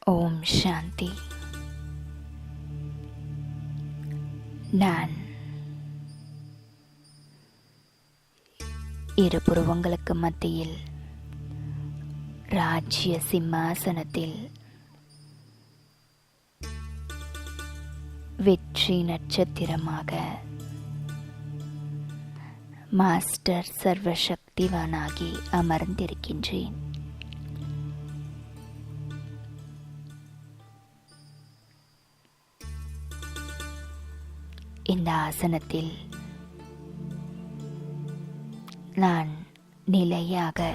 ஓம் சாந்தி. நான் இரு புருவங்களுக்கு மத்தியில் ராஜ்ய சிம்மாசனத்தில் வெற்றி நட்சத்திரமாக மாஸ்டர் சர்வசக்திவானாகி அமர்ந்திருக்கின்றேன். இந்த ஆசனத்தில் நான் நிலையாக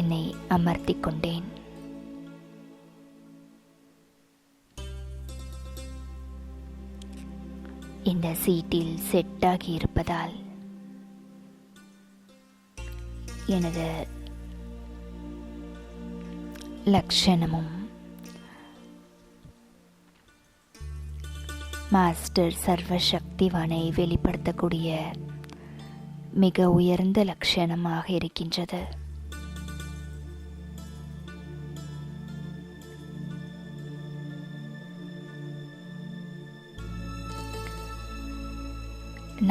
என்னை அமர்த்திக் கொண்டேன். இந்த சீட்டில் செட்டாகி இருப்பதால் எனது லட்சணமும் மாஸ்டர் சர்வசக்திவானை வெளிப்படுத்தக்கூடிய மிக உயர்ந்த லட்சணமாக இருக்கின்றது.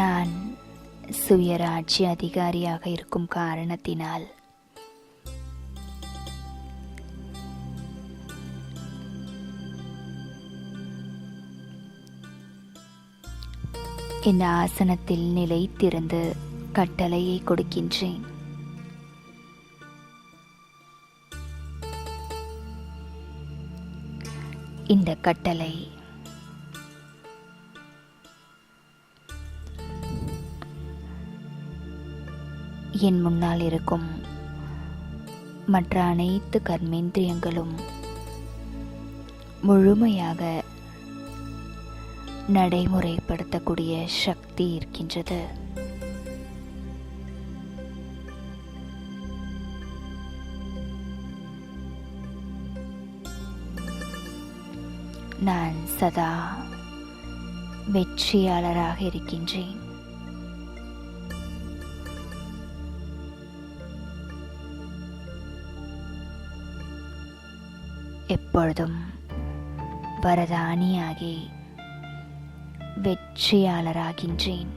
நான் சுயராஜ்ய அதிகாரியாக இருக்கும் காரணத்தினால் இந்த ஆசனத்தில் நிலைத்திருந்து கட்டளையை கொடுக்கின்றேன். இந்த கட்டளை என் முன்னால் இருக்கும் மற்ற அனைத்து கர்மேந்திரியங்களும் முழுமையாக நடைமுறைப்படுத்தக்கூடிய சக்தி இருக்கின்றது. நான் சதா வெற்றியாளராக இருக்கின்றேன். எப்பொழுதும் வரதானியாகி வெற்றியாளராகின்றேன்.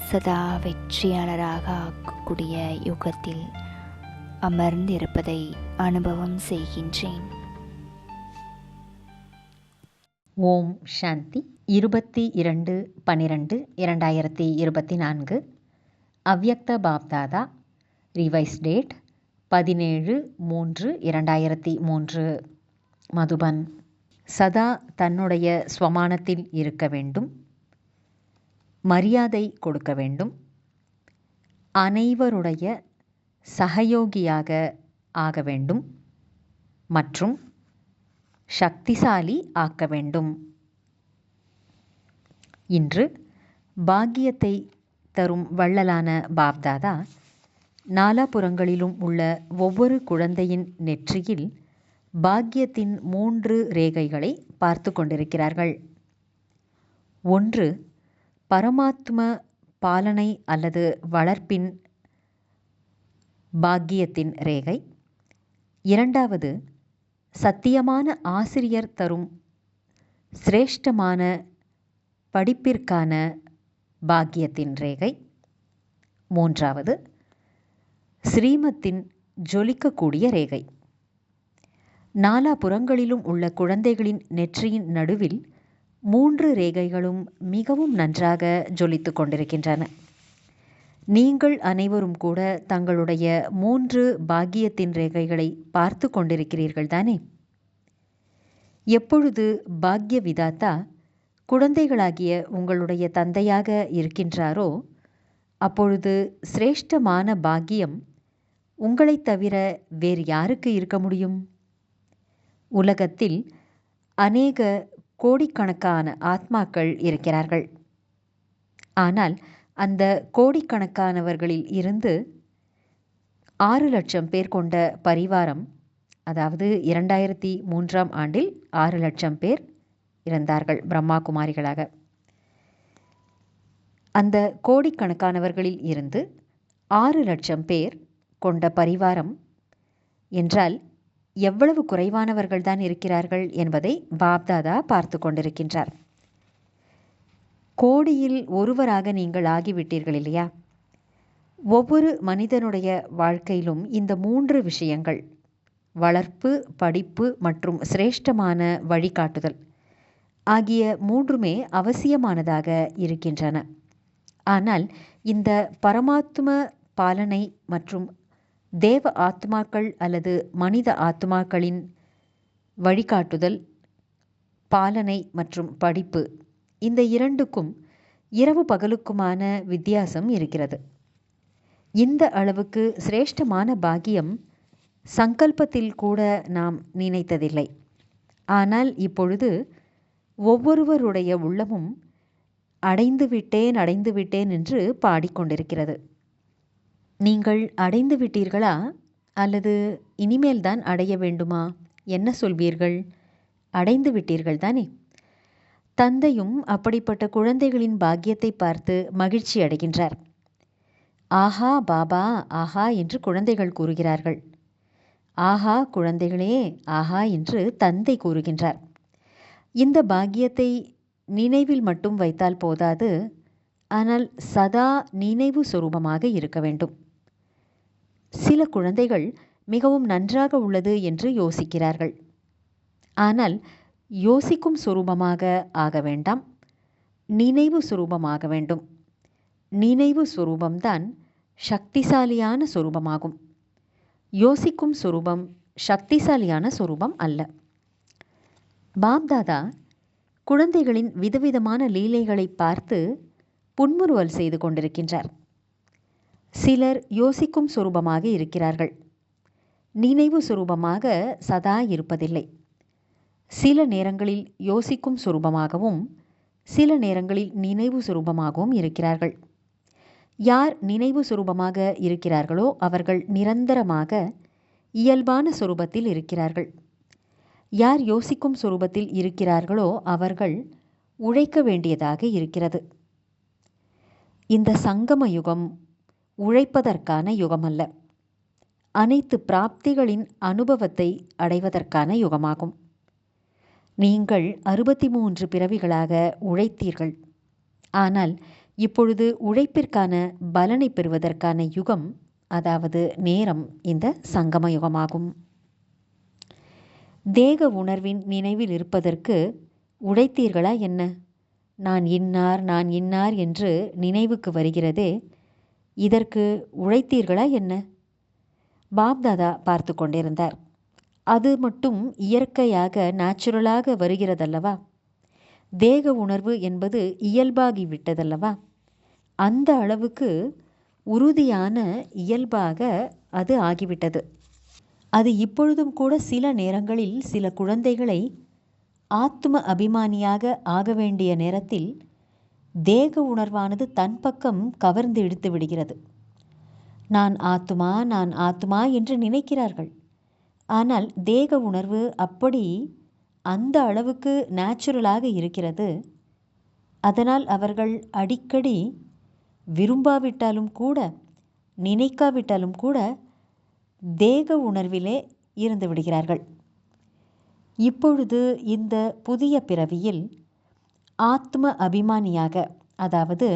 சதா வெற்றியாளராக ஆக்கக்கூடிய யுகத்தில் அமர்ந்திருப்பதை அனுபவம் செய்கின்றேன். ஓம் சாந்தி. 22/12/2024 அவ்யக்த பாப்தாதா. Revise date 17/3/2003. மதுபன். சதா தன்னுடைய ஸ்வமானத்தில் இருக்க வேண்டும், மரியாதை கொடுக்க வேண்டும், அனைவருடைய சகயோகியாக ஆக வேண்டும் மற்றும் சக்திசாலி ஆக்க வேண்டும். இன்று பாக்கியத்தை தரும் வள்ளலான பாப்தாதா நாலாபுறங்களிலும் உள்ள ஒவ்வொரு குழந்தையின் நெற்றியில் பாக்கியத்தின் 3 ரேகைகளை பார்த்து கொண்டிருக்கிறார்கள். ஒன்று பரமாத்ம பாலனை அல்லது வளர்ப்பின் பாக்கியத்தின் ரேகை. இரண்டாவது சத்தியமான ஆசிரியர் தரும் சிரேஷ்டமான படிப்பிற்கான பாக்கியத்தின் ரேகை. மூன்றாவது ஸ்ரீமத்தின் ஜொலிக்கக்கூடிய ரேகை. நாலாபுறங்களிலும் உள்ள குழந்தைகளின் நெற்றியின் நடுவில் 3 ரேகைகளும் மிகவும் நன்றாக ஜொலித்து கொண்டிருக்கின்றன. நீங்கள் அனைவரும் கூட தங்களுடைய 3 பாக்கியத்தின் ரேகைகளை பார்த்து கொண்டிருக்கிறீர்கள் தானே? எப்பொழுது பாக்ய விதாத்தா குழந்தைகளாகிய உங்களுடைய தந்தையாக இருக்கின்றாரோ அப்பொழுது சிரேஷ்டமான பாக்கியம் உங்களை தவிர வேறு யாருக்கு இருக்க முடியும்? உலகத்தில் அநேக கோடிக்கணக்கான ஆத்மாக்கள் இருக்கிறார்கள். ஆனால் அந்த கோடிக்கணக்கானவர்களில் இருந்து 6 லட்சம் பேர் கொண்ட பரிவாரம், அதாவது 2003ஆம் ஆண்டில் 6 லட்சம் பேர் இருந்தார்கள் பிரம்மா குமாரிகளாக. அந்த கோடிக்கணக்கானவர்களில் இருந்து 6,00,000 பேர் கொண்ட பரிவாரம் என்றால் எவ்வளவு குறைவானவர்கள்தான் இருக்கிறார்கள் என்பதை பாப்தாதா பார்த்து கொண்டிருக்கின்றார். கோடியில் ஒருவராக நீங்கள் ஆகிவிட்டீர்கள் இல்லையா? ஒவ்வொரு மனிதனுடைய வாழ்க்கையிலும் இந்த 3 விஷயங்கள், வளர்ப்பு, படிப்பு மற்றும் சிரேஷ்டமான வழிகாட்டுதல் ஆகிய 3மே அவசியமானதாக இருக்கின்றன. ஆனால் இந்த பரமாத்ம பாலனை மற்றும் தேவ ஆத்மாக்கள் அல்லது மனித ஆத்மாக்களின் வழிகாட்டுதல், பாலனை மற்றும் படிப்பு, இந்த 2க்கும் இரவு பகலுக்குமான வித்தியாசம் இருக்கிறது. இந்த அளவுக்கு சிரேஷ்டமான பாக்கியம் சங்கல்பத்தில் கூட நாம் நினைத்ததில்லை. ஆனால் இப்பொழுது ஒவ்வொருவருடைய உள்ளமும் அடைந்து விட்டேன் என்று பாடிக்கொண்டிருக்கிறது. நீங்கள் அடைந்து விட்டீர்களா அல்லது இனிமேல் தான் அடைய வேண்டுமா? என்ன சொல்வீர்கள்? அடைந்து விட்டீர்கள் தானே? தந்தையும் அப்படிப்பட்ட குழந்தைகளின் பாக்கியத்தை பார்த்து மகிழ்ச்சி அடைகின்றார். ஆஹா பாபா, ஆஹா என்று குழந்தைகள் கூறுகிறார்கள். ஆஹா குழந்தைகளே, ஆஹா என்று தந்தை கூறுகின்றார். இந்த பாக்கியத்தை நினைவில் மட்டும் வைத்தால் போதாது, ஆனால் சதா நினைவு சொரூபமாக இருக்க வேண்டும். சில குழந்தைகள் மிகவும் நன்றாக உள்ளது என்று யோசிக்கிறார்கள். ஆனால் யோசிக்கும் சொரூபமாக ஆக வேண்டாம், நினைவு சொரூபமாக வேண்டும். நினைவு சொரூபம்தான் சக்திசாலியான சொரூபமாகும். யோசிக்கும் சொரூபம் சக்திசாலியான சொரூபம் அல்ல. பாப்தாதா குழந்தைகளின் விதவிதமான லீலைகளை பார்த்து புன்முறுவல் செய்து கொண்டிருக்கின்றார். சிலர் யோசிக்கும் சொரூபமாக இருக்கிறார்கள், நினைவு சொரூபமாக சதா இருப்பதில்லை. சில நேரங்களில் யோசிக்கும் சொரூபமாகவும் சில நேரங்களில் நினைவு சொரூபமாகவும் இருக்கிறார்கள். யார் நினைவு சொரூபமாக இருக்கிறார்களோ அவர்கள் நிரந்தரமாக இயல்பான சொரூபத்தில் இருக்கிறார்கள். யார் யோசிக்கும் சொரூபத்தில் இருக்கிறார்களோ அவர்கள் உழைக்க வேண்டியதாக இருக்கிறது. இந்த சங்கம யுகம் உழைப்பதற்கான யுகம் அல்ல, அனைத்து பிராப்திகளின் அனுபவத்தை அடைவதற்கான யுகமாகும். நீங்கள் 63 பிறவிகளாக உழைத்தீர்கள். ஆனால் இப்பொழுது உழைப்பிற்கான பலனை பெறுவதற்கான யுகம், அதாவது நேரம், இந்த சங்கம யுகமாகும். தேக உணர்வின் நினைவில் இருப்பதற்கு உழைத்தீர்களா என்ன? நான் இன்னார் என்று நினைவுக்கு வருகிறதே, இதற்கு உழைத்தீர்களா என்ன? பாப்தாதா பார்த்து கொண்டிருந்தார். அது மட்டும் இயற்கையாக நேச்சுரலாக வருகிறதல்லவா? தேக உணர்வு என்பது இயல்பாகி விட்டதல்லவா? அந்த அளவுக்கு உறுதியான இயல்பாக அது ஆகிவிட்டது. அது இப்பொழுதும் கூட சில நேரங்களில் சில குழந்தைகளை ஆத்ம அபிமானியாக ஆக வேண்டிய நேரத்தில் தேக உணர்வானது தன் பக்கம் கவர்ந்து இழுத்து விடுகிறது. நான் ஆத்மா என்று நினைக்கிறார்கள். ஆனால் தேக உணர்வு அப்படி அந்த அளவுக்கு நேச்சுரலாக இருக்கிறது. அதனால் அவர்கள் அடிக்கடி விரும்பாவிட்டாலும் கூட நினைக்காவிட்டாலும் கூட தேக உணர்விலே இருந்து விடுகிறார்கள். இப்பொழுது இந்த புதிய பிறவியில் ஆத்ம அபிமானியாக, அதாவது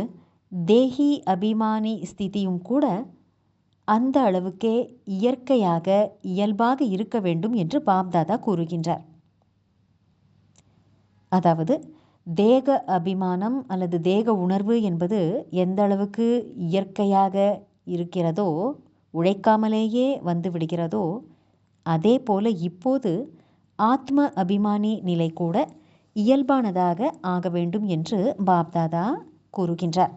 தேஹி அபிமானி ஸ்திதியும் கூட அந்த அளவுக்கே இயற்கையாக இயல்பாக இருக்க வேண்டும் என்று பாப்தாதா கூறுகின்றார். அதாவது தேக அபிமானம் அல்லது தேக உணர்வு என்பது எந்த அளவுக்கு இயற்கையாக இருக்கிறதோ, உழைக்காமலேயே வந்து விடுகிறதோ, அதே போல இப்போது ஆத்ம அபிமானி நிலை கூட இயல்பானதாக ஆக வேண்டும் என்று பாப்தாதா கூறுகின்றார்.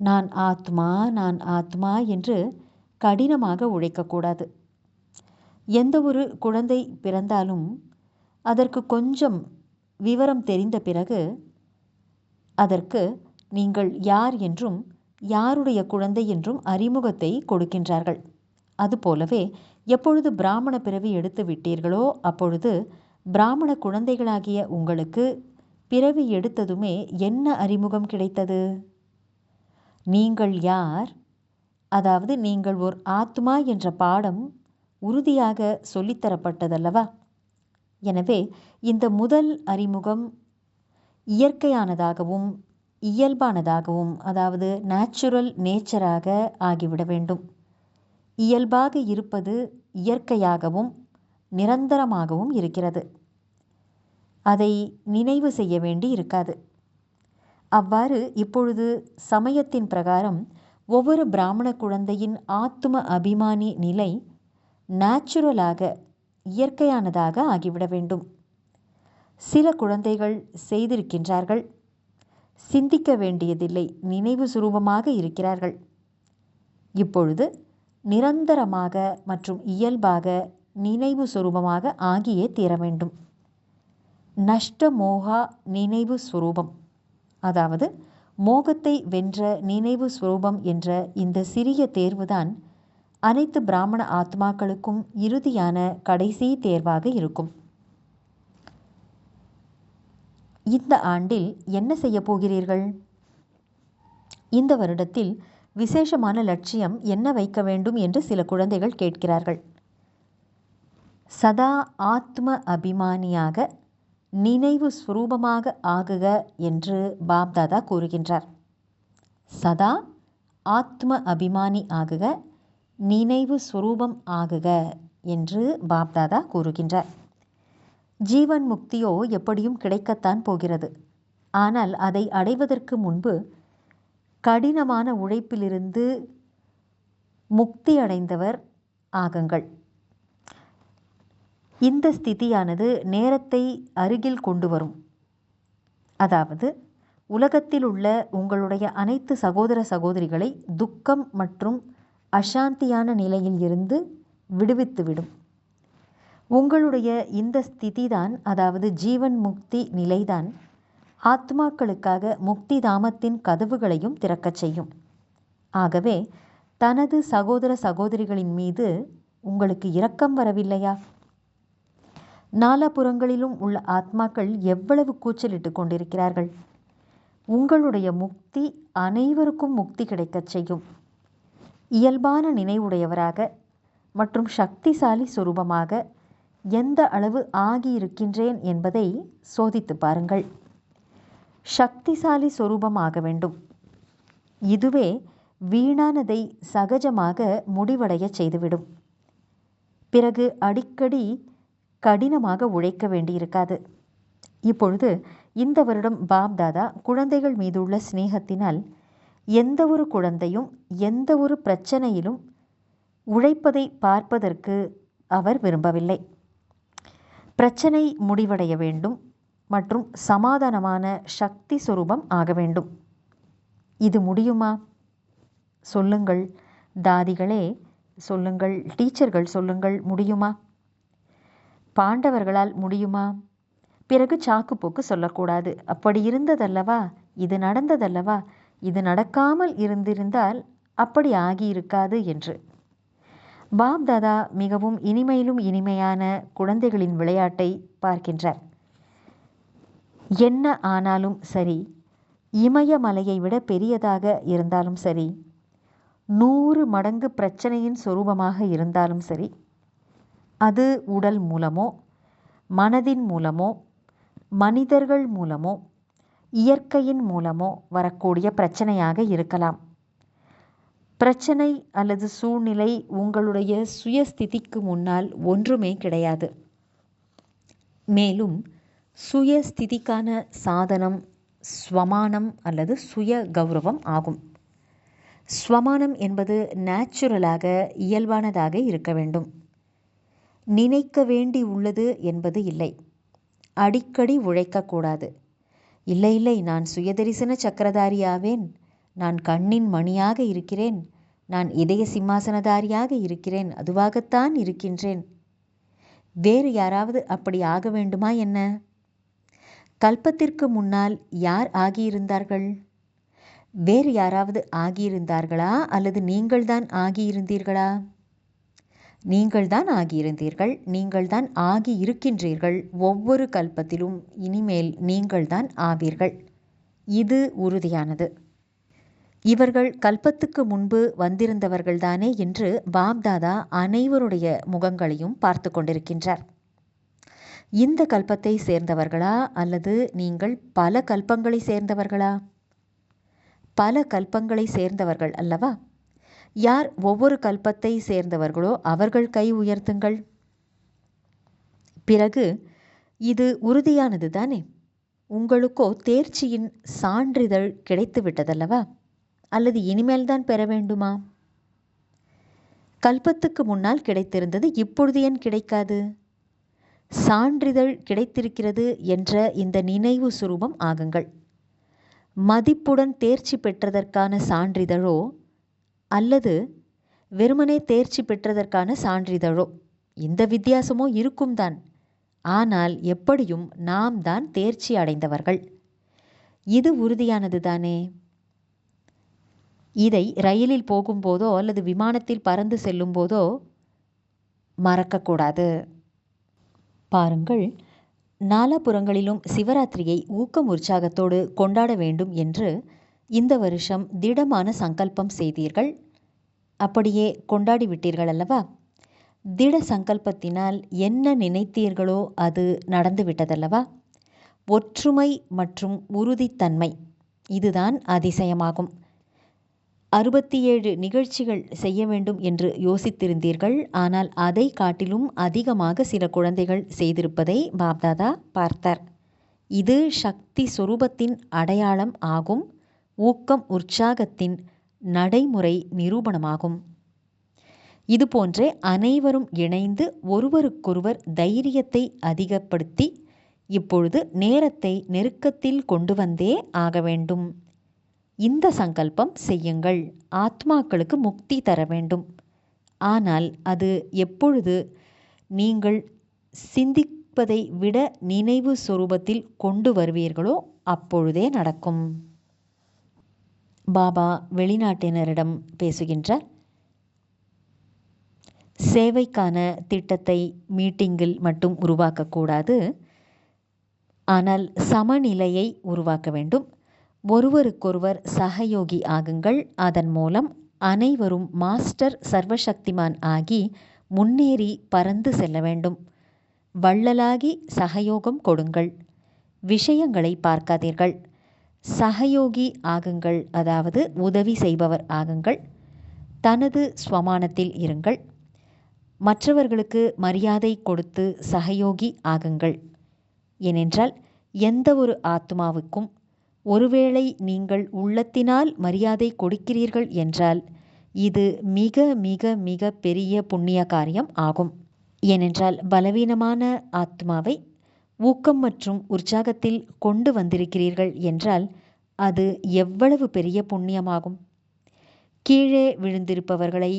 நான் ஆத்மா என்று கடினமாக உழைக்கக்கூடாது. எந்த ஒரு குழந்தை பிறந்தாலும் அதற்கு கொஞ்சம் விவரம் தெரிந்த பிறகு அதற்கு நீங்கள் யார் என்றும் யாருடைய குழந்தை என்றும் அறிமுகத்தை கொடுக்கின்றார்கள். அதுபோலவே எப்பொழுது பிராமண பிறவி எடுத்து விட்டீர்களோ அப்பொழுது பிராமண குழந்தைகளாகிய உங்களுக்கு பிறவி எடுத்ததுமே என்ன அறிமுகம் கிடைத்தது? நீங்கள் யார், அதாவது நீங்கள் ஓர் ஆத்மா என்ற பாடம் உறுதியாக சொல்லித்தரப்பட்டதல்லவா? எனவே இந்த முதல் அறிமுகம் இயற்கையானதாகவும் இயல்பானதாகவும், அதாவது நேச்சுரல் நேச்சராக ஆகிவிட வேண்டும். இயல்பாக இருப்பது இயற்கையாகவும் நிரந்தரமாகவும் இருக்கிறது. அதை நினைவு செய்ய வேண்டி இருக்காது. அவ்வாறு இப்பொழுது சமயத்தின் பிரகாரம் ஒவ்வொரு பிராமண குழந்தையின் ஆத்ம அபிமானி நிலை நேச்சுரலாக இயற்கையானதாக ஆகிவிட வேண்டும். சில குழந்தைகள் செய்திருக்கின்றார்கள். சிந்திக்க வேண்டியதில்லை, நினைவு சுரூபமாக இருக்கிறார்கள். இப்பொழுது நிரந்தரமாக மற்றும் இயல்பாக நினைவு சுரூபமாக ஆகியே தீர வேண்டும். நஷ்ட மோகா நினைவு சுரூபம், அதாவது மோகத்தை வென்ற நினைவு சுரூபம் என்ற இந்த சிறிய தேர்வுதான் அனைத்து பிராமண ஆத்மாக்களுக்கும் இறுதியான கடைசி தேர்வாக இருக்கும். இந்த ஆண்டில் என்ன செய்ய போகிறீர்கள்? இந்த வருடத்தில் விசேஷமான லட்சியம் என்ன வைக்க வேண்டும் என்று சில குழந்தைகள் கேட்கிறார்கள். சதா ஆத்ம அபிமானியாக நினைவு சுரூபமாக ஆகுக என்று பாப்தாதா கூறுகின்றார். சதா ஆத்ம அபிமானி ஆகுக, நினைவு சுரூபம் ஆகுக என்று பாப்தாதா கூறுகின்றார். ஜீவன் முக்தியோ எப்படியும் கிடைக்கத்தான் போகிறது. ஆனால் அதை அடைவதற்கு முன்பு கடினமான உழைப்பிலிருந்து முக்தி அடைந்தவர் ஆகுங்கள். இந்த ஸ்திதியானது நேரத்தை அருகில் கொண்டு வரும். அதாவது உலகத்தில் உள்ள உங்களுடைய அனைத்து சகோதர சகோதரிகளை துக்கம் மற்றும் அசாந்தியான நிலையில் இருந்து விடுவித்துவிடும். உங்களுடைய இந்த ஸ்திதிதான், அதாவது ஜீவன் முக்தி நிலைதான் ஆத்மாக்களுக்காக முக்தி தாமத்தின் கதவுகளையும் திறக்கச் செய்யும். ஆகவே தனது சகோதர சகோதரிகளின் மீது உங்களுக்கு இரக்கம் வரவில்லையா? நாலாபுறங்களிலும் உள்ள ஆத்மாக்கள் எவ்வளவு கூச்சலிட்டு கொண்டிருக்கிறார்கள். உங்களுடைய முக்தி அனைவருக்கும் முக்தி கிடைக்கச் செய்யும். இயல்பான நினைவுடையவராக மற்றும் சக்திசாலி சுரூபமாக எந்த அளவு ஆகியிருக்கின்றேன் என்பதை சோதித்து பாருங்கள். சக்திசாலி சொரூபமாக வேண்டும். இதுவே வீணானதை சகஜமாக முடிவடைய செய்துவிடும். பிறகு அடிக்கடி கடினமாக உழைக்க வேண்டியிருக்காது. இப்பொழுது இந்த வருடம் பாப்தாதா குழந்தைகள் மீதுள்ள சிநேகத்தினால் எந்த ஒரு குழந்தையும் எந்த ஒரு பிரச்சனையிலும் உழைப்பதை பார்ப்பதற்கு அவர் விரும்பவில்லை. பிரச்சனை முடிவடைய வேண்டும் மற்றும் சமாதானமான சக்தி சொரூபம் ஆக வேண்டும். இது முடியுமா? சொல்லுங்கள் தாதிகளே, சொல்லுங்கள் டீச்சர்கள், சொல்லுங்கள் முடியுமா? பாண்டவர்களால் முடியுமா? பிறகு சாக்குப்போக்கு சொல்லக்கூடாது. அப்படி இருந்ததல்லவா, இது நடந்ததல்லவா, இது நடக்காமல் இருந்திருந்தால் அப்படி ஆகியிருக்காது என்று. பாப்தாதா மிகவும் இனிமையிலும் இனிமையான குழந்தைகளின் விளையாட்டை பார்க்கின்றார். என்ன ஆனாலும் சரி, இமயமலையை விட பெரியதாக இருந்தாலும் சரி, 100 மடங்கு பிரச்சனையின் சொரூபமாக இருந்தாலும் சரி, அது உடல் மூலமோ மனதின் மூலமோ மனிதர்கள் மூலமோ இயற்கையின் மூலமோ வரக்கூடிய பிரச்சனையாக இருக்கலாம். பிரச்சனை அல்லது சூழ்நிலை உங்களுடைய சுயஸ்திதிக்கு முன்னால் ஒன்றுமே கிடையாது. மேலும் சுயஸ்திதிக்கான சாதனம் ஸ்வமானம் அல்லது சுய கௌரவம் ஆகும். ஸ்வமானம் என்பது நேச்சுரலாக இயல்பானதாக இருக்க வேண்டும். நினைக்க வேண்டி உள்ளது என்பது இல்லை. அடிக்கடி உழைக்கக்கூடாது. இல்லை இல்லை, நான் சுயதரிசன சக்கரதாரியாவேன், நான் கண்ணின் மணியாக இருக்கிறேன், நான் இதய சிம்மாசனதாரியாக இருக்கிறேன், அதுவாகத்தான் இருக்கின்றேன். வேறு யாராவது அப்படி ஆக வேண்டுமா என்ன? கல்பத்திற்கு முன்னால் யார் ஆகியிருந்தார்கள்? வேறு யாராவது ஆகியிருந்தார்களா அல்லது நீங்கள்தான் ஆகியிருந்தீர்களா? நீங்கள்தான் ஆகியிருந்தீர்கள். நீங்கள்தான் ஆகி இருக்கின்றீர்கள். ஒவ்வொரு கல்பத்திலும் இனிமேல் நீங்கள்தான் ஆவீர்கள். இது உறுதியானது. இவர்கள் கல்பத்துக்கு முன்பு வந்திருந்தவர்கள்தானே என்று பாப்தாதா அனைவருடைய முகங்களையும் பார்த்து கொண்டிருக்கின்றார். இந்த கல்பத்தை சேர்ந்தவர்களா அல்லது நீங்கள் பல கல்பங்களை சேர்ந்தவர்களா? பல கல்பங்களை சேர்ந்தவர்கள் அல்லவா? யார் ஒவ்வொரு கல்பத்தை சேர்ந்தவர்களோ அவர்கள் கை உயர்த்துங்கள். பிறகு இது உறுதியானது தானே? உங்களுக்கோ தேர்ச்சியின் சான்றிதழ் கிடைத்து விட்டதல்லவா? அல்லது இனிமேல்தான் பெற வேண்டுமா? கல்பத்துக்கு முன்னால் கிடைத்திருந்தது, இப்பொழுது ஏன் கிடைக்காது? சான்றிதழ் கிடைத்திருக்கிறது என்ற இந்த நினைவு சுரூபம் ஆகுங்கள். மதிப்புடன் தேர்ச்சி பெற்றதற்கான சான்றிதழோ அல்லது வெறுமனே தேர்ச்சி பெற்றதற்கான சான்றிதழோ, இந்த வித்தியாசமோ இருக்கும் தான். ஆனால் எப்படியும் நாம் தான் தேர்ச்சி அடைந்தவர்கள். இது உறுதியானது தானே? இதை ரயிலில் போகும்போதோ அல்லது விமானத்தில் பறந்து செல்லும் போதோ மறக்கக்கூடாது. பாருங்கள், நாலாபுறங்களிலும் சிவராத்திரியை ஊக்கம் உற்சாகத்தோடு கொண்டாட வேண்டும் என்று இந்த வருஷம் திடமான சங்கல்பம் செய்தீர்கள். அப்படியே கொண்டாடி விட்டீர்கள் அல்லவா? திட சங்கல்பத்தினால் என்ன நினைத்தீர்களோ அது நடந்துவிட்டதல்லவா? ஒற்றுமை மற்றும் உறுதித்தன்மை, இதுதான் அதிசயமாகும். 67 நிகழ்ச்சிகள் செய்ய வேண்டும் என்று யோசித்திருந்தீர்கள். ஆனால் அதை காட்டிலும் அதிகமாக சில குழந்தைகள் செய்திருப்பதை பாப்தாதா பார்த்தார். இது சக்தி சொரூபத்தின் அடையாளம் ஆகும். ஊக்கம் உற்சாகத்தின் நடைமுறை நிரூபணமாகும். இதுபோன்றே அனைவரும் இணைந்து ஒருவருக்கொருவர் தைரியத்தை அதிகப்படுத்தி இப்பொழுது நேரத்தை நெருக்கத்தில் கொண்டு வந்தே ஆக வேண்டும். இந்த சங்கல்பம் செய்யுங்கள். ஆத்மாக்களுக்கு முக்தி தர வேண்டும். ஆனால் அது எப்பொழுது நீங்கள் சிந்திப்பதை விட நினைவு சொரூபத்தில் கொண்டு வருவீர்களோ அப்பொழுதே நடக்கும். பாபா வெளிநாட்டினரிடம் பேசுகின்றார். சேவைக்கான திட்டத்தை மீட்டிங்கில் மட்டும் உருவாக்கக்கூடாது, ஆனால் சமநிலையை உருவாக்க வேண்டும். ஒருவருக்கொருவர் சகயோகி ஆகுங்கள். அதன் மூலம் அனைவரும் மாஸ்டர் சர்வசக்திமான் ஆகி முன்னேறி பறந்து செல்ல வேண்டும். வள்ளலாகி சகயோகம் கொடுங்கள். விஷயங்களை பார்க்காதீர்கள். சகயோகி ஆகுங்கள், அதாவது உதவி செய்பவர் ஆகுங்கள். தனது ஸ்வமானத்தில் இருங்கள். மற்றவர்களுக்கு மரியாதை கொடுத்து சகயோகி ஆகுங்கள். ஏனென்றால் எந்த ஒரு ஆத்மாவுக்கும் ஒருவேளை நீங்கள் உள்ளத்தினால் மரியாதை கொடுக்கிறீர்கள் என்றால் இது மிக மிக மிக பெரிய புண்ணிய காரியம் ஆகும். ஏனென்றால் பலவீனமான ஆத்மாவை ஊக்கம் மற்றும் உற்சாகத்தில் கொண்டு வந்திருக்கிறீர்கள் என்றால் அது எவ்வளவு பெரிய புண்ணியமாகும். கீழே விழுந்திருப்பவர்களை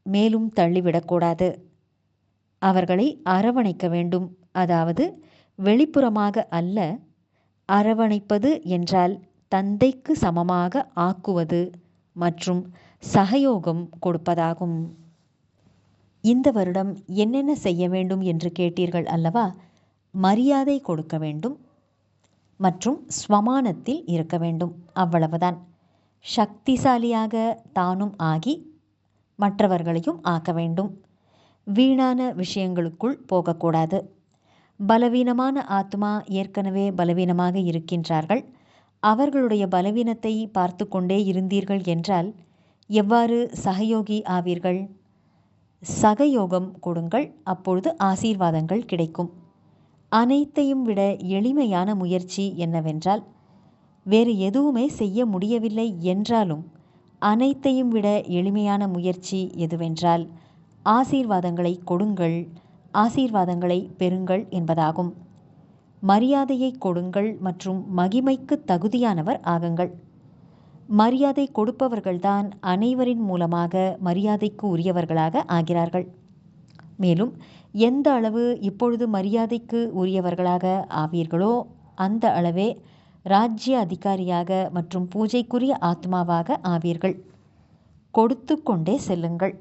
மேலும் தள்ளிவிடக்கூடாது. அவர்களை அரவணைக்க வேண்டும். அதாவது வெளிப்புறமாக அல்ல. அரவணைப்பது என்றால் தந்தைக்கு சமமாக ஆக்குவது மற்றும் சகயோகம் கொடுப்பதாகும். இந்த வருடம் என்னென்ன செய்ய வேண்டும் என்று கேட்டீர்கள் அல்லவா? மரியாதை கொடுக்க வேண்டும் மற்றும் ஸ்வமானத்தில் இருக்க வேண்டும். அவ்வளவுதான். சக்திசாலியாக தானும் ஆகி மற்றவர்களையும் ஆக்க வேண்டும். வீணான விஷயங்களுக்குள் போகக்கூடாது. பலவீனமான ஆத்மா ஏற்கனவே பலவீனமாக இருக்கின்றார்கள். அவர்களுடைய பலவீனத்தை பார்த்து கொண்டே இருந்தீர்கள் என்றால் எவ்வாறு சகயோகி ஆவீர்கள்? சகயோகம் கொடுங்கள். அப்பொழுது ஆசீர்வாதங்கள் கிடைக்கும். அனைத்தையும் விட எளிமையான முயற்சி என்னவென்றால், வேறு எதுவுமே செய்ய முடியவில்லை என்றாலும் அனைத்தையும் விட எளிமையான முயற்சி எதுவென்றால் ஆசீர்வாதங்களை கொடுங்கள், ஆசீர்வாதங்களை பெறுங்கள் என்பதாகும். மரியாதையை கொடுங்கள் மற்றும் மகிமைக்கு தகுதியானவர் ஆகுங்கள். மரியாதை கொடுப்பவர்கள்தான் அனைவரின் மூலமாக மரியாதைக்கு உரியவர்களாக ஆகிறார்கள். மேலும் எந்த அளவு இப்பொழுது மரியாதைக்கு உரியவர்களாக ஆவீர்களோ அந்த அளவே ராஜ்ய அதிகாரியாக மற்றும் பூஜைக்குரிய ஆத்மாவாக ஆவீர்கள். கொடுத்து கொண்டே செல்லுங்கள்.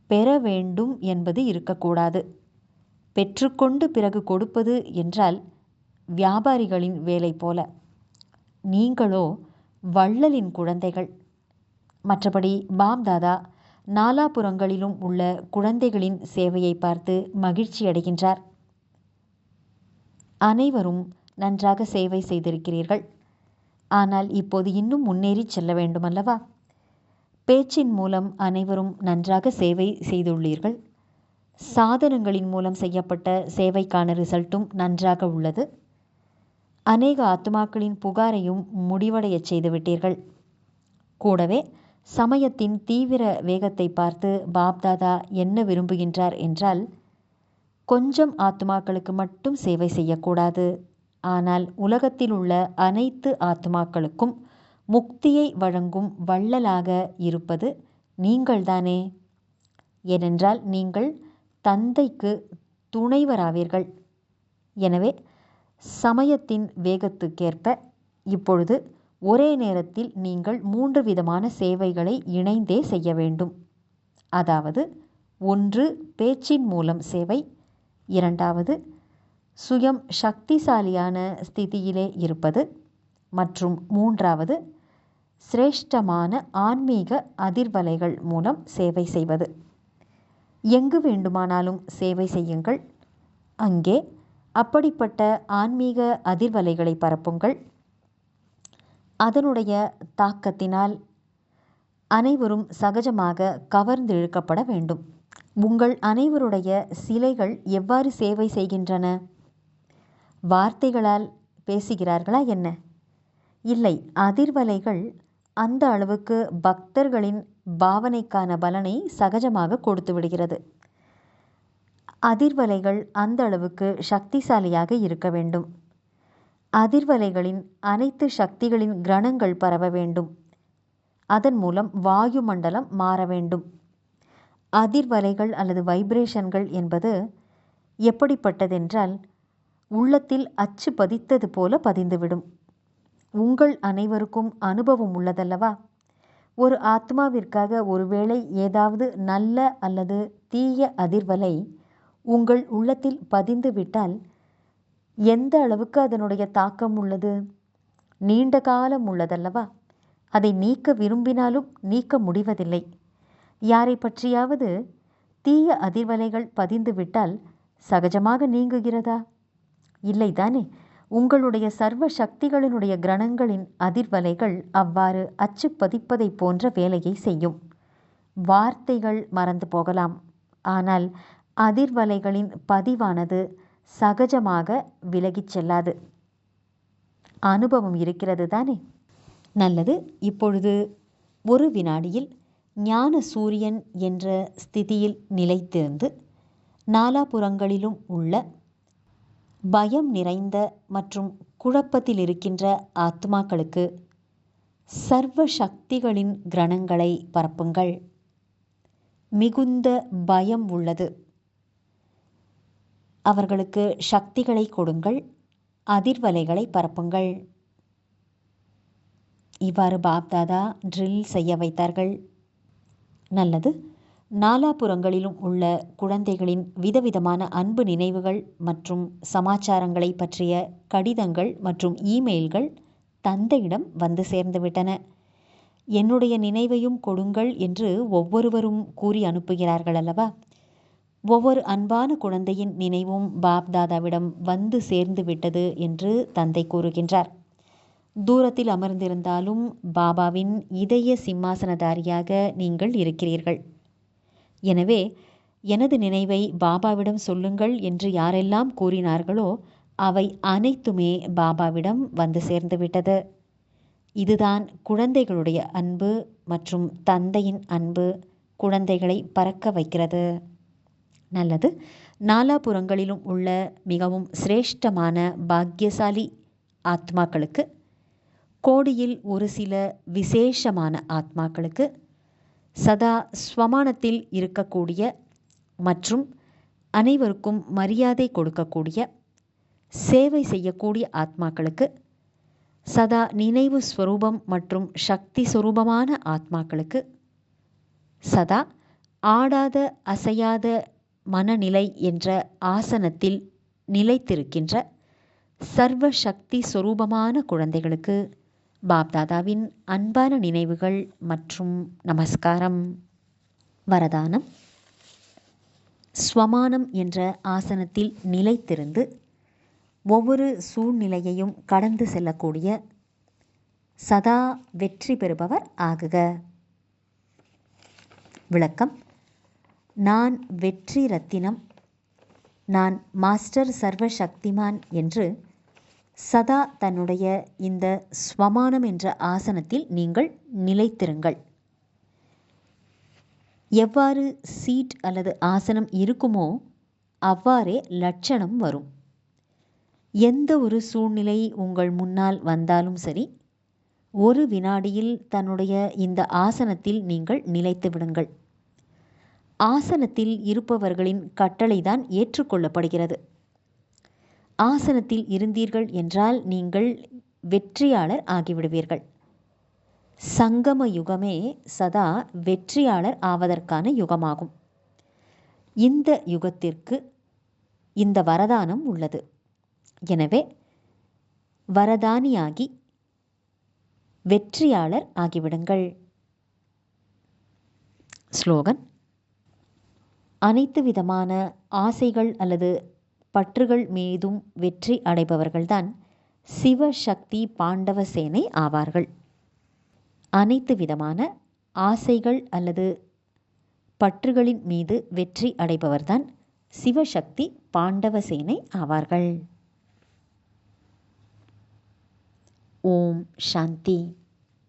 பெற வேண்டும் என்பது இருக்கக்கூடாது. பெற்றுக்கொண்டு பிறகு கொடுப்பது என்றால் வியாபாரிகளின் வேலை போல. நீங்களோ வள்ளலின் குழந்தைகள். மற்றபடி பாப்தாதா நாலாபுறங்களிலும் உள்ள குழந்தைகளின் சேவையை பார்த்து மகிழ்ச்சி அடைகின்றார். அனைவரும் நன்றாக சேவை செய்திருக்கிறீர்கள். ஆனால் இப்போது இன்னும் முன்னேறி செல்ல வேண்டுமல்லவா? பேச்சின் மூலம் அனைவரும் நன்றாக சேவை செய்துள்ளீர்கள். சாதனங்களின் மூலம் செய்யப்பட்ட சேவைக்கான ரிசல்ட்டும் நன்றாக உள்ளது. அநேக ஆத்மாக்களின் புகாரையும் முடிவடையச் செய்துவிட்டீர்கள். கூடவே சமயத்தின் தீவிர வேகத்தை பார்த்து பாப்தாதா என்ன விரும்புகின்றார் என்றால், கொஞ்சம் ஆத்மாக்களுக்கு மட்டும் சேவை செய்யக்கூடாது, ஆனால் உலகத்தில் உள்ள அனைத்து ஆத்மாக்களுக்கும் முக்தியை வழங்கும் வள்ளலாக இருப்பது நீங்கள்தானே. ஏனென்றால் நீங்கள் தந்தைக்கு துணைவராவீர்கள். எனவே சமயத்தின் வேகத்துக்கேற்ப இப்பொழுது ஒரே நேரத்தில் நீங்கள் 3 விதமான சேவைகளை இணைந்தே செய்ய வேண்டும். அதாவது, 1 பேச்சின் மூலம் சேவை, 2வது சுயம் சக்திசாலியான ஸ்திதியிலே இருப்பது, மற்றும் 3வது சிரேஷ்டமான ஆன்மீக அதிர்வலைகள் மூலம் சேவை செய்வது. எங்கு வேண்டுமானாலும் சேவை செய்யுங்கள். அங்கே அப்படிப்பட்ட ஆன்மீக அதிர்வலைகளை பரப்புங்கள். அதனுடைய தாக்கத்தினால் அனைவரும் சகஜமாக கவர்ந்திழுக்கப்பட வேண்டும். உங்கள் அனைவருடைய சிலைகள் எவ்வாறு சேவை செய்கின்றன? வார்த்தைகளால் பேசுகிறார்களா என்ன? இல்லை, அதிர்வலைகள் அந்த அளவுக்கு பக்தர்களின் பாவனைக்கான பலனை சகஜமாக கொடுத்து விடுகிறது. அதிர்வலைகள் அந்த அளவுக்கு சக்திசாலியாக இருக்க வேண்டும். அதிர்வலைகளின் அனைத்து சக்திகளின் கிரணங்கள் பரவ வேண்டும். அதன் மூலம் வாயு மண்டலம் மாற வேண்டும். அதிர்வலைகள் அல்லது வைப்ரேஷன்கள் என்பது எப்படிப்பட்டதென்றால், உள்ளத்தில் அச்சு பதித்தது போல பதிந்துவிடும். உங்கள் அனைவருக்கும் அனுபவம் உள்ளதல்லவா? ஒரு ஆத்மாவிற்காக ஒருவேளை ஏதாவது நல்ல அல்லது தீய அதிர்வலை உங்கள் உள்ளத்தில் பதிந்து விட்டால் எந்த அளவுக்கு அதனுடைய தாக்கம் உள்ளது? நீண்ட காலம் உள்ளதல்லவா? அதை நீக்க விரும்பினாலும் நீக்க முடிவதில்லை. யாரை பற்றியாவது தீய அதிர்வலைகள் பதிந்து விட்டால் சகஜமாக நீங்குகிறதா? இல்லைதானே. உங்களுடைய சர்வ சக்திகளினுடைய கிரணங்களின் அதிர்வலைகள் அவ்வாறு அச்சு பதிப்பதை போன்ற வேலையை செய்யும். வார்த்தைகள் மறந்து போகலாம், ஆனால் அதிர்வலைகளின் பதிவானது சகஜமாக விலகிச் செல்லாது. அனுபவம் இருக்கிறது தானே? நல்லது. இப்பொழுது ஒரு வினாடியில் ஞான சூரியன் என்ற ஸ்திதியில் நிலைத்திருந்து நாலாபுறங்களிலும் உள்ள பயம் நிறைந்த மற்றும் குழப்பத்தில் இருக்கின்ற ஆத்மாக்களுக்கு சர்வ சக்திகளின் கிரணங்களை பரப்புங்கள். மிகுந்த பயம் உள்ளது. அவர்களுக்கு சக்திகளை கொடுங்கள், அதிர்வலைகளை பரப்புங்கள். இவ்வாறு பாப்தாதா ட்ரில் செய்ய வைத்தார்கள். நல்லது. நாலாபுறங்களிலும் உள்ள குழந்தைகளின் விதவிதமான அன்பு நினைவுகள் மற்றும் சமாச்சாரங்களை பற்றிய கடிதங்கள் மற்றும் இமெயில்கள் தந்தையிடம் வந்து சேர்ந்துவிட்டன. என்னுடைய நினைவையும் கொடுங்கள் என்று ஒவ்வொருவரும் கூறி அனுப்புகிறார்கள் அல்லவா? ஒவ்வொரு அன்பான குழந்தையின் நினைவும் பாப்தாதாவிடம் வந்து சேர்ந்து விட்டது என்று தந்தை கூறுகின்றார். தூரத்தில் அமர்ந்திருந்தாலும் பாபாவின் இதய சிம்மாசனதாரியாக நீங்கள் இருக்கிறீர்கள். எனவே எனது நினைவை பாபாவிடம் சொல்லுங்கள் என்று யாரெல்லாம் கூறினார்களோ அவை அனைத்துமே பாபாவிடம் வந்து சேர்ந்துவிட்டது. இதுதான் குழந்தைகளுடைய அன்பு மற்றும் தந்தையின் அன்பு குழந்தைகளை பறக்க வைக்கிறது. நல்லது. நாலாபுறங்களிலும் உள்ள மிகவும் சிரேஷ்டமான பாக்கியசாலி ஆத்மாக்களுக்கு, கோடியில் ஒரு சில விசேஷமான ஆத்மாக்களுக்கு, சதா ஸ்வமானத்தில் இருக்கக்கூடிய மற்றும் அனைவருக்கும் மரியாதை கொடுக்கக்கூடிய, சேவை செய்யக்கூடிய ஆத்மாக்களுக்கு, சதா நினைவு ஸ்வரூபம் மற்றும் சக்தி ஸ்வரூபமான ஆத்மாக்களுக்கு, சதா ஆடாத அசையாத மனநிலை என்ற ஆசனத்தில் நிலைத்திருக்கின்ற சர்வ சக்தி ஸ்வரூபமான குழந்தைகளுக்கு பாப்தாதாவின் அன்பான நினைவுகள் மற்றும் நமஸ்காரம். வரதானம்: ஸ்வமானம் என்ற ஆசனத்தில் நிலைத்திருந்து ஒவ்வொரு சூழ்நிலையையும் கடந்து செல்லக்கூடிய சதா வெற்றி பெறுபவர் ஆகுக. விளக்கம்: நான் வெற்றி ரத்தினம், நான் மாஸ்டர் சர்வ சக்திமான் என்று சதா தன்னுடைய இந்த ஸ்வமானம் என்ற ஆசனத்தில் நீங்கள் நிலைத்திருங்கள். எவ்வாறு சீட் அல்லது ஆசனம் இருக்குமோ அவ்வாறே லட்சணம் வரும். எந்த ஒரு சூழ்நிலை உங்கள் முன்னால் வந்தாலும் சரி, ஒரு வினாடியில் தன்னுடைய இந்த ஆசனத்தில் நீங்கள் நிலைத்து விடுங்கள். ஆசனத்தில் இருப்பவர்களின் கட்டளைதான் ஏற்றுக்கொள்ளப்படுகிறது. ஆசனத்தில் இருந்தீர்கள் என்றால் நீங்கள் வெற்றியாளர் ஆகிவிடுவீர்கள். சங்கம யுகமே சதா வெற்றியாளர் ஆவதற்கான யுகமாகும். இந்த யுகத்திற்கு இந்த வரதானம் உள்ளது. எனவே வரதானியாகி வெற்றியாளர் ஆகிவிடுங்கள். ஸ்லோகன்: அனைத்து விதமான ஆசைகள் அல்லது பற்றுகள் மீதும் வெற்றி அடைபவர்கள்தான் சிவசக்தி பாண்டவ சேனை ஆவார்கள். அனைத்து விதமான ஆசைகள் அல்லது பற்றுகளின் மீது வெற்றி அடைபவர்தான் சிவசக்தி பாண்டவ சேனை ஆவார்கள். ஓம் சாந்தி.